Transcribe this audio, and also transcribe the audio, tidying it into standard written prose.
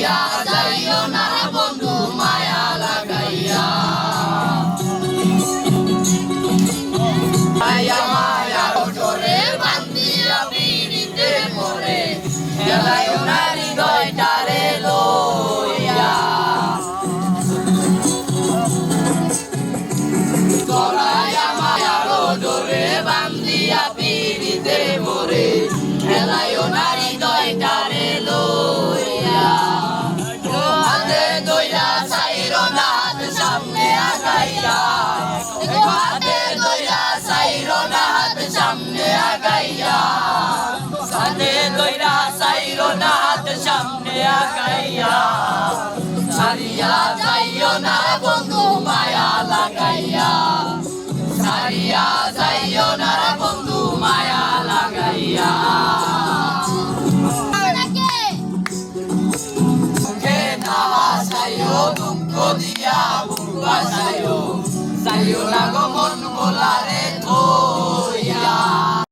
ছাড়িয়া যাইও না বন্ধু মায়া লাগাইয়া মায়া মায়া ডোরে বান্ধিয়া পিড়িতে মোরে হেলাইও না হৃদয়টারে লইয়া গলায়া মায়ার ডোরে বান্ধিয়া পিড়িতে মোরে হেলাইও না হৃদয়টারে লইয়া হাতে দইরা চাইরো না হাত সামনে আগাইয়া হাতে দইরা চাইরো না হাত সামনে আগাইয়া হাতে দইরা চাইরো না হাত সামনে আগাইয়া ছাড়িয়া যাইও না বন্ধু মায়া লাগাইয়া ছাড়িয়া যাইও না বন্ধু মায়া লাগাইয়া দুঃখ দিয়া বুক বাসাইও যাইও না গো মন